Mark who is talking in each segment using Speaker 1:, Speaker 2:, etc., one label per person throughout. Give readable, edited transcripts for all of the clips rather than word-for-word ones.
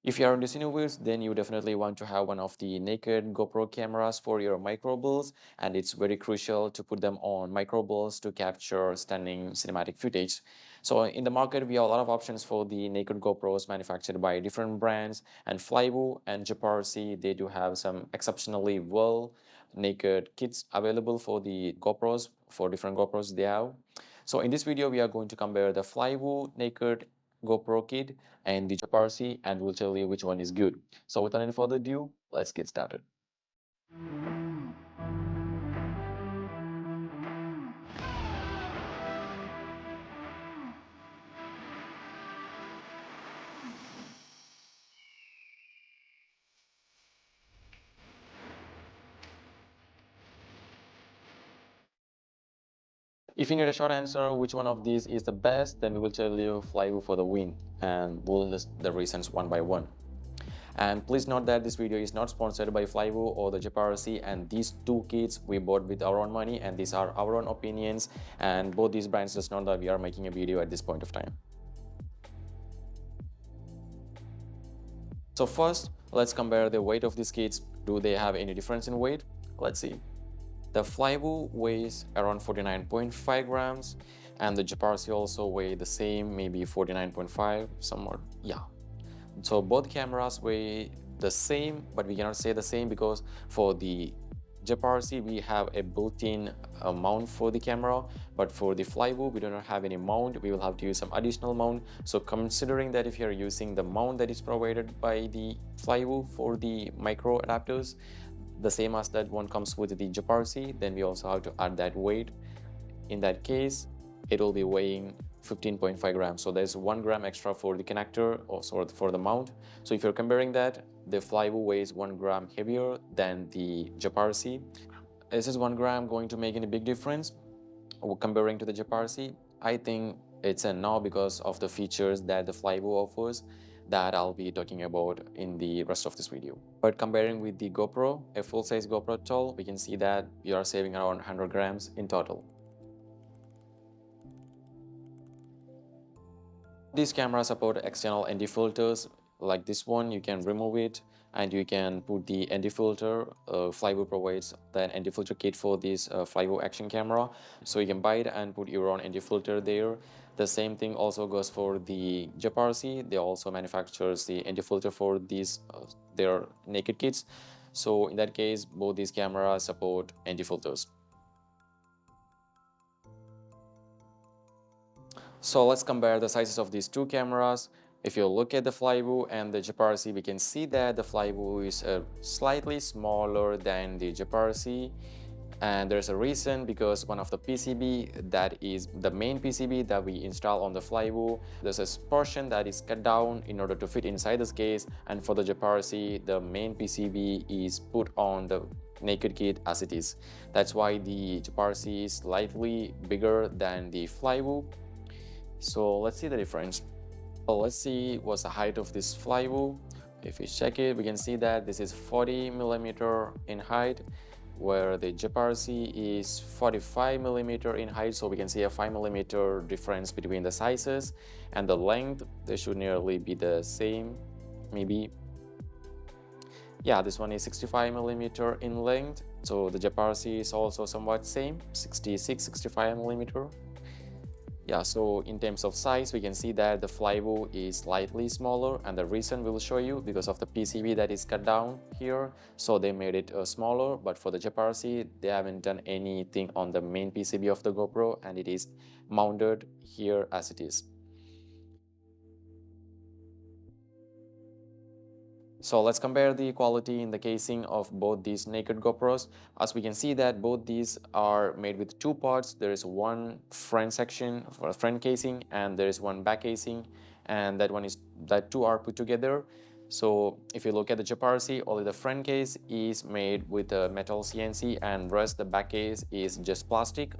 Speaker 1: If you are into cinevids, then you definitely want to have one of the Naked GoPro cameras for your micro builds, and it's very crucial to put them on micro builds to capture stunning cinematic footage. So in the market, we have a lot of options for the Naked GoPros manufactured by different brands, and Flywoo and GEPRC, they do have some exceptionally well naked kits available for the GoPros, for different GoPros they have. So in this video, we are going to compare the Flywoo Naked GoPro kit and the GEPRC, and we'll tell you which one is good. So without any further ado, let's get started. If you need a short answer, which one of these is the best, then we will tell you Flywoo for the win, and we'll list the reasons one by one. And please note that this video is not sponsored by Flywoo or the GEPRC, and these two kits we bought with our own money, and these are our own opinions, and both these brands does not that we are making a video at this point of time. So first, let's compare the weight of these kits. Do they have any difference in weight? Let's see. The Flywoo weighs around 49.5 grams, and the GEPRC also weigh the same, maybe 49.5, somewhat, yeah. So both cameras weigh the same, but we cannot say the same because for the GEPRC we have a built-in mount for the camera, but for the Flywoo we do not have any mount. We will have to use some additional mount. So considering that if you are using the mount that is provided by the Flywoo for the micro adapters, the same as that one comes with the GEPRC, then we also have to add that weight. In that case, it will be weighing 15.5 grams. So there's 1 gram extra for the connector, also for the mount. So if you're comparing that, the Flywoo weighs 1 gram heavier than the GEPRC. Is this 1 gram going to make any big difference comparing to the GEPRC? I think it's a no because of the features that the Flywoo offers that I'll be talking about in the rest of this video. But comparing with the GoPro, a full-size GoPro tool, we can see that you are saving around 100 grams in total. These cameras support external ND filters. Like this one, you can remove it and you can put the ND filter. Flywoo provides the ND filter kit for this Flywoo action camera. So you can buy it and put your own ND filter there. The same thing also goes for the GEPRC. They also manufactures the ND filter for these their naked kits. So in that case, both these cameras support ND filters. So let's compare the sizes of these two cameras. If you look at the Flywoo and the GEPRC, we can see that the Flywoo is slightly smaller than the GEPRC. And there's a reason, because one of the PCB that is the main PCB that we install on the Flywoo, there's a portion that is cut down in order to fit inside this case. And for the GEPRC, the main PCB is put on the naked kit as it is. That's why the GEPRC is slightly bigger than the Flywoo. So let's see the difference. So let's see what's the height of this Flywoo. If we check it, we can see that this is 40 millimeter in height, where the GEPRC is 45 millimeter in height. So we can see a 5 millimeter difference between the sizes, and the length, they should nearly be the same, maybe. Yeah, this one is 65 millimeter in length. So the GEPRC is also somewhat same, 66, 65 millimeter. Yeah, so in terms of size, we can see that the Flywoo is slightly smaller, and the reason we will show you because of the PCB that is cut down here. So they made it smaller, but for the GEPRC, they haven't done anything on the main PCB of the GoPro, and it is mounted here as it is. So let's compare the quality in the casing of both these Naked GoPros. As we can see that both these are made with two parts. There is one front section for a front casing, and there is one back casing, and that two are put together. So if you look at the GEPRC, only the front case is made with a metal CNC, and rest the back case is just plastic.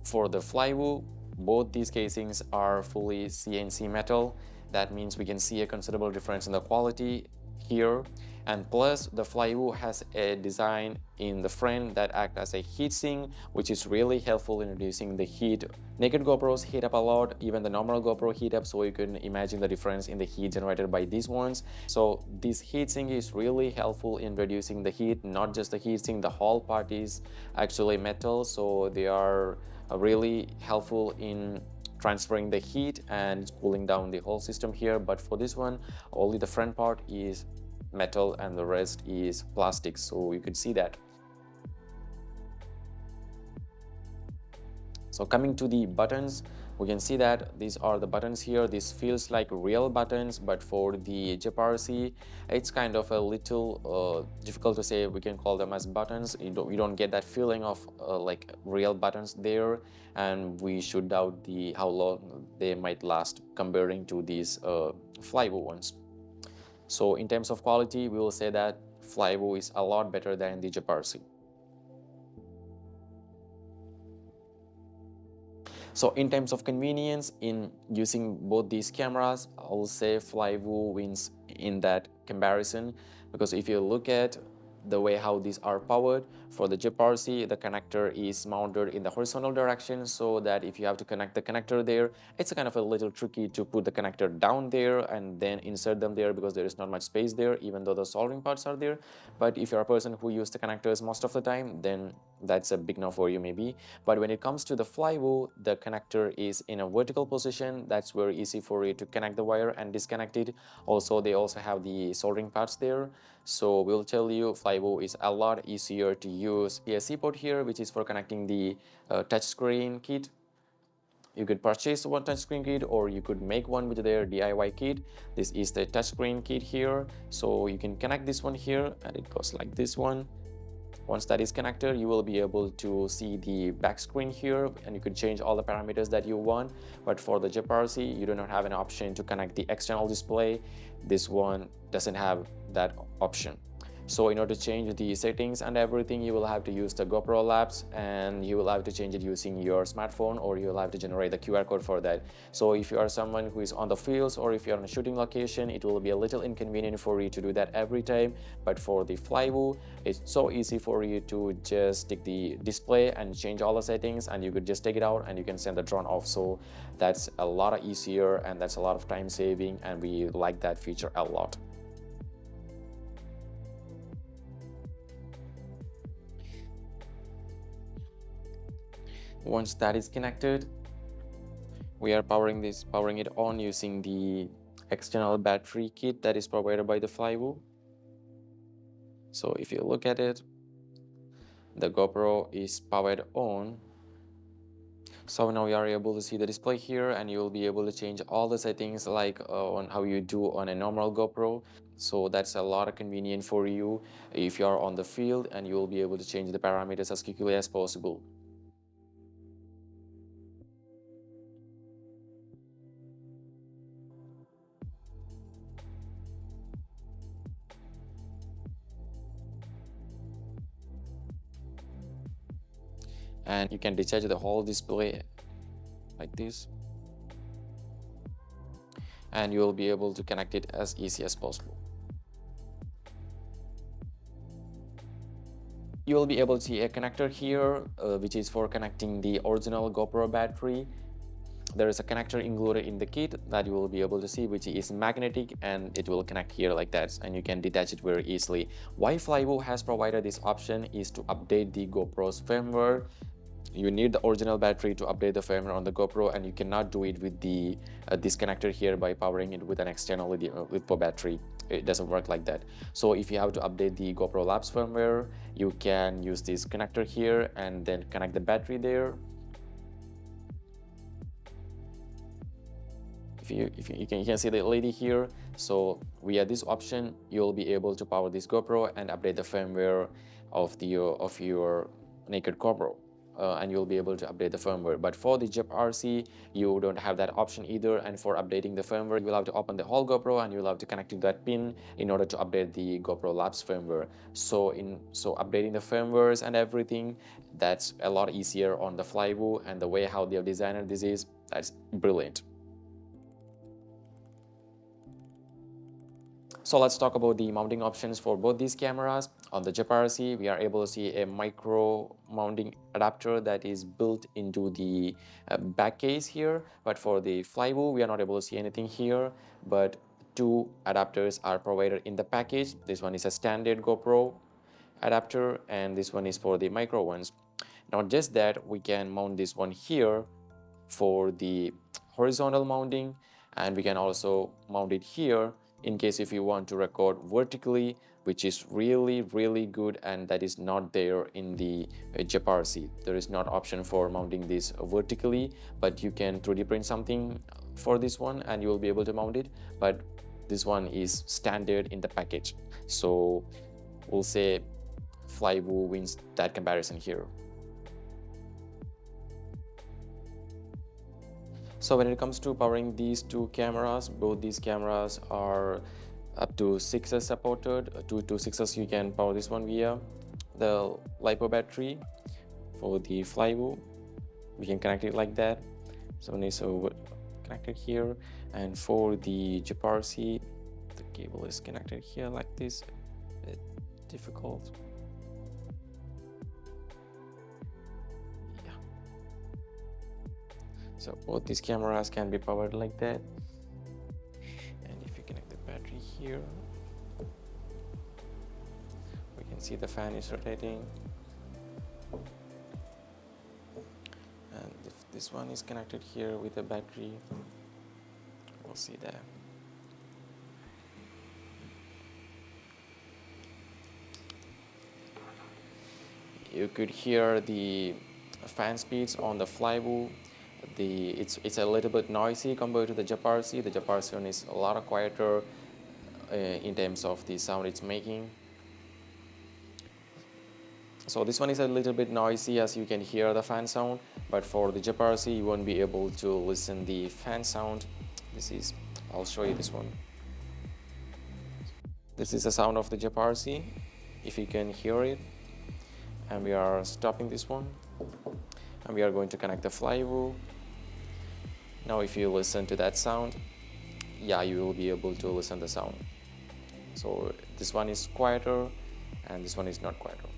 Speaker 1: For the Flywoo, both these casings are fully CNC metal. That means we can see a considerable difference in the quality. here. And plus the Flywoo has a design in the front that acts as a heat sink, which is really helpful in reducing the heat. Naked GoPros heat up a lot, even the normal GoPro heat up, so you can imagine the difference in the heat generated by these ones. So this heat sink is really helpful in reducing the heat. Not just the heat sink, the whole part is actually metal, so they are really helpful in transferring the heat and cooling down the whole system here. But for this one, only the front part is metal and the rest is plastic, so you could see that. So coming to the buttons, we can see that these are the buttons here. This feels like real buttons, but for the GEPRC, it's kind of a little difficult to say. We can call them as buttons. You don't get that feeling of like real buttons there, and we should doubt how long they might last comparing to these Flywoo ones. So in terms of quality, we will say that Flywoo is a lot better than the GEPRC. So in terms of convenience in using both these cameras, I will say Flywoo wins in that comparison, because if you look at the way how these are powered, for the GEPRC, the connector is mounted in the horizontal direction, so that if you have to connect the connector there, it's kind of a little tricky to put the connector down there and then insert them there, because there is not much space there, even though the soldering parts are there. But if you're a person who uses the connectors most of the time, then that's a big no for you maybe. But when it comes to the Flywoo, the connector is in a vertical position. That's very easy for you to connect the wire and disconnect it. Also, they also have the soldering parts there. So we'll tell you Flywoo is a lot easier to use. PSC port here, which is for connecting the touchscreen kit. You could purchase one touchscreen kit, or you could make one with their DIY kit. This is the touchscreen kit here. So you can connect this one here, and it goes like this one. Once that is connected, you will be able to see the back screen here, and you could change all the parameters that you want. But for the GEPRC, you do not have an option to connect the external display. This one doesn't have that option. So in order to change the settings and everything, you will have to use the GoPro Labs, and you will have to change it using your smartphone, or you will have to generate the QR code for that. So if you are someone who is on the fields, or if you're on a shooting location, it will be a little inconvenient for you to do that every time. But for the Flywoo, it's so easy for you to just take the display and change all the settings, and you could just take it out and you can send the drone off. So that's a lot easier, and that's a lot of time saving, and we like that feature a lot. Once that is connected, we are powering it on using the external battery kit that is provided by the Flywoo. So if you look at it, the GoPro is powered on. So now you are able to see the display here, and you will be able to change all the settings like on how you do on a normal GoPro. So that's a lot of convenient for you if you are on the field, and you will be able to change the parameters as quickly as possible. And you can detach the whole display like this, and you will be able to connect it as easy as possible. You will be able to see a connector here, which is for connecting the original GoPro battery. There is a connector included in the kit that you will be able to see, which is magnetic, and it will connect here like that, and you can detach it very easily. Why Flywoo has provided this option is to update the GoPro's firmware. You need the original battery to update the firmware on the GoPro, and you cannot do it with the this connector here by powering it with an external LiPo battery. It doesn't work like that. So if you have to update the GoPro Labs firmware, you can use this connector here and then connect the battery there. You can see the LED here. So via this option, you'll be able to power this GoPro and update the firmware of your Naked Gopro. And you'll be able to update the firmware. But for the GEPRC, you don't have that option either, and for updating the firmware, you will have to open the whole GoPro, and you'll have to connect to that pin in order to update the GoPro Labs firmware. So updating the firmwares and everything, that's a lot easier on the Flywoo, and the way how they have designed this that's brilliant. So let's talk about the mounting options for both these cameras. On the GEPRC, we are able to see a micro mounting adapter that is built into the back case here. But for the Flywoo, we are not able to see anything here, but two adapters are provided in the package. This one is a standard GoPro adapter and this one is for the micro ones. Not just that, we can mount this one here for the horizontal mounting, and we can also mount it here in case if you want to record vertically, which is really good, and that is not there in the GEPRC. There is not option for mounting this vertically, but you can 3D print something for this one and you will be able to mount it, but this one is standard in the package. So we'll say Flywoo wins that comparison here. So when it comes to powering these two cameras, both these cameras are up to 6S supported. 2 to 6S you can power this one via the LiPo battery. For the Flywoo, we can connect it like that. So when it's connected here, and for the GEPRC, the cable is connected here like this. A bit difficult. So both these cameras can be powered like that. And if you connect the battery here, we can see the fan is rotating. And if this one is connected here with the battery, we'll see that. You could hear the fan speeds on the Flywoo. It's a little bit noisy compared to the GEPRC. The GEPRC one is a lot quieter in terms of the sound it's making. So this one is a little bit noisy, as you can hear the fan sound, but for the GEPRC you won't be able to listen the fan sound. I'll show you this one. This is the sound of the GEPRC, if you can hear it. And we are stopping this one, and we are going to connect the Flywoo. Now if you listen to that sound, yeah, you will be able to listen the sound. So this one is quieter and this one is not quieter.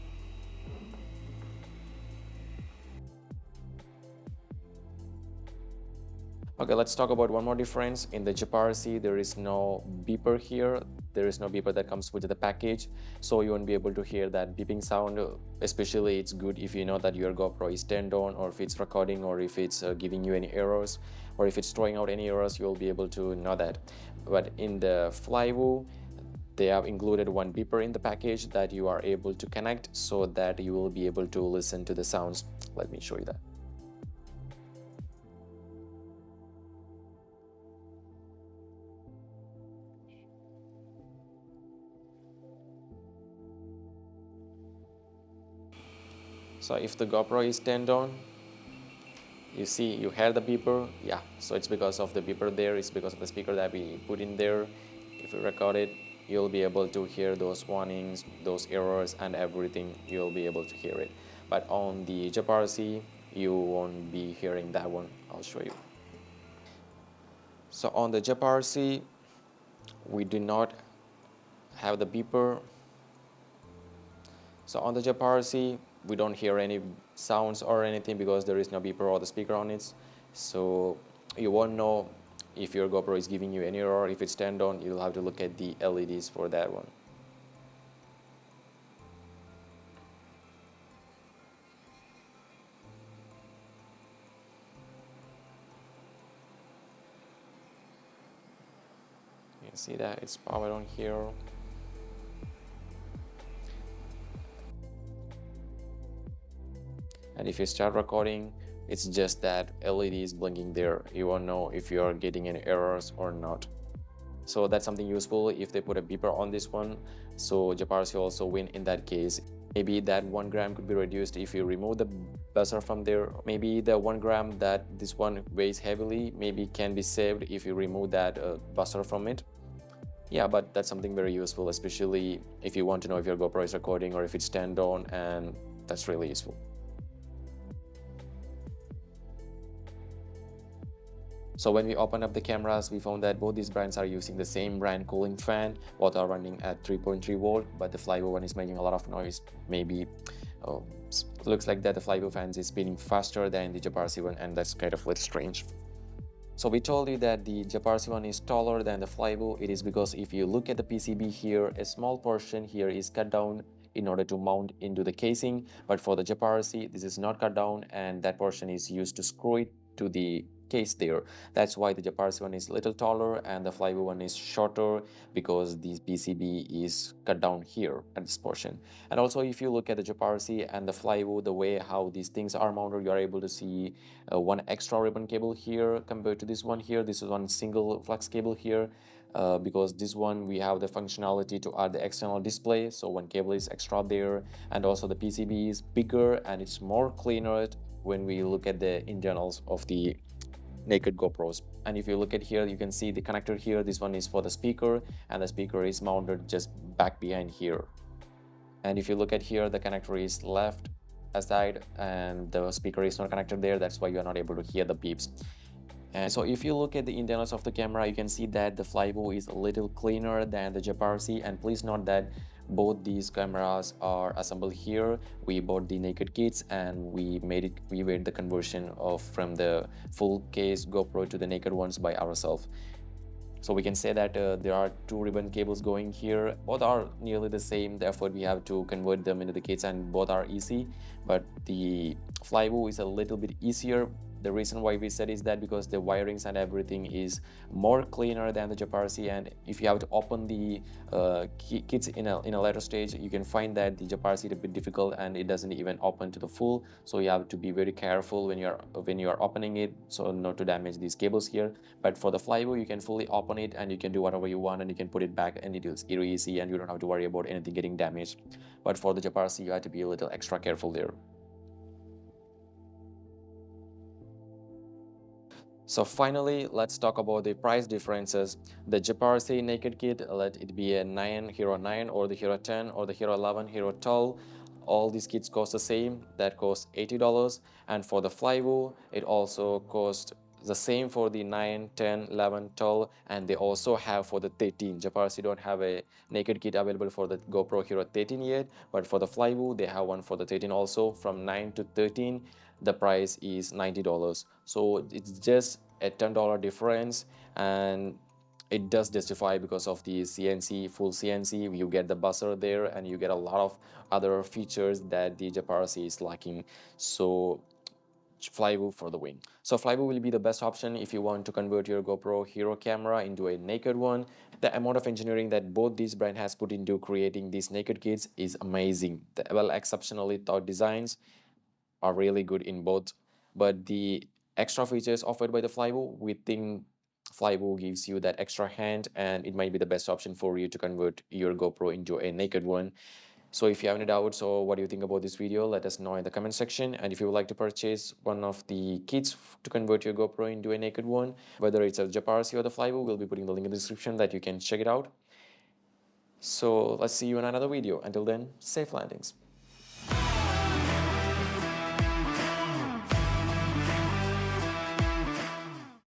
Speaker 1: Okay, let's talk about one more difference. In the GEPRC, there is no beeper here. There is no beeper that comes with the package, so you won't be able to hear that beeping sound. Especially it's good if you know that your GoPro is turned on, or if it's recording, or if it's giving you any errors, or if it's throwing out any errors, you'll be able to know that. But in the Flywoo, they have included one beeper in the package that you are able to connect so that you will be able to listen to the sounds. Let me show you that. So if the GoPro is turned on, you see, you hear the beeper. Yeah, so it's because of the beeper there. It's because of the speaker that we put in there. If you record it, you'll be able to hear those warnings, those errors, and everything. You'll be able to hear it. But on the GEPRC, you won't be hearing that one. I'll show you. So on the GEPRC, we do not have the beeper. So on the GEPRC, we don't hear any sounds or anything because there is no beeper or the speaker on it. So you won't know if your GoPro is giving you any error. If it's turned on, you'll have to look at the LEDs for that one. You can see that it's powered on here. And if you start recording, it's just that LED is blinking there. You won't know if you are getting any errors or not. So that's something useful if they put a beeper on this one. So GEPRC also win in that case. Maybe that 1 gram could be reduced if you remove the buzzer from there. Maybe the 1 gram that this one weighs heavily maybe can be saved if you remove that buzzer from it. Yeah, but that's something very useful, especially if you want to know if your GoPro is recording or if it's turned on, and that's really useful. So when we open up the cameras, we found that both these brands are using the same brand cooling fan. Both are running at 3.3 volt, but the Flywoo one is making a lot of noise. Maybe oh, looks like that the Flywoo fans is spinning faster than the GEPRC one, and that's kind of a little strange. So we told you that the GEPRC one is taller than the Flywoo. It is because if you look at the PCB here, a small portion here is cut down in order to mount into the casing, but for the GEPRC this is not cut down, and that portion is used to screw it to the case there. That's why the GEPRC one is a little taller and the Flywoo one is shorter, because the PCB is cut down here at this portion. And also if you look at the GEPRC and the Flywoo, the way how these things are mounted, you are able to see one extra ribbon cable here compared to this one here. This is one single flex cable here. Because this one we have the functionality to add the external display, so one cable is extra there, and also the PCB is bigger and it's more cleaner when we look at the internals of the Naked GoPros. And if you look at here, you can see the connector here. This one is for the speaker, and the speaker is mounted just back behind here. And if you look at here, the connector is left aside and the speaker is not connected there. That's why you are not able to hear the beeps. And so if you look at the internals of the camera, you can see that the Flywoo is a little cleaner than the GEPRC. And please note that both these cameras are assembled here. We bought the naked kits and we made the conversion from the full case GoPro to the naked ones by ourselves. So we can say that there are two ribbon cables going here. Both are nearly the same, therefore we have to convert them into the kits, and both are easy. But the Flywoo is a little bit easier. The reason why we said is that because the wirings and everything is more cleaner than the GEPRC, and if you have to open the kits in a later stage, you can find that the GEPRC is a bit difficult and it doesn't even open to the full. So you have to be very careful when you're opening it, so not to damage these cables here. But for the Flywoo, you can fully open it and you can do whatever you want and you can put it back, and it is easy and you don't have to worry about anything getting damaged. But for the GEPRC, you have to be a little extra careful there. So finally, let's talk about the price differences. The GEPRC Naked Kit, let it be a Hero 9 or the Hero 10 or the Hero 11, Hero 12, all these kits cost the same. That costs $80. And for the Flywoo, it also costs the same for the 9, 10, 11, 12, and they also have for the 13. GEPRC don't have a naked kit available for the GoPro Hero 13 yet, but for the Flywoo, they have one for the 13 also. From 9 to 13, the price is $90. So it's just a $10 difference, and it does justify because of the CNC, full CNC. You get the buzzer there and you get a lot of other features that the GEPRC is lacking. So Flywoo for the win. So Flywoo will be the best option if you want to convert your GoPro Hero camera into a naked one. The amount of engineering that both these brand has put into creating these naked kits is amazing. The exceptionally thought designs are really good in both, but the extra features offered by the Flywoo, we think Flywoo gives you that extra hand, and it might be the best option for you to convert your GoPro into a naked one. So if you have any doubts or what do you think about this video, let us know in the comment section. And if you would like to purchase one of the kits to convert your GoPro into a naked one, whether it's a GEPRC or the Flywoo, we'll be putting the link in the description that you can check it out. So let's see you in another video. Until then, safe landings.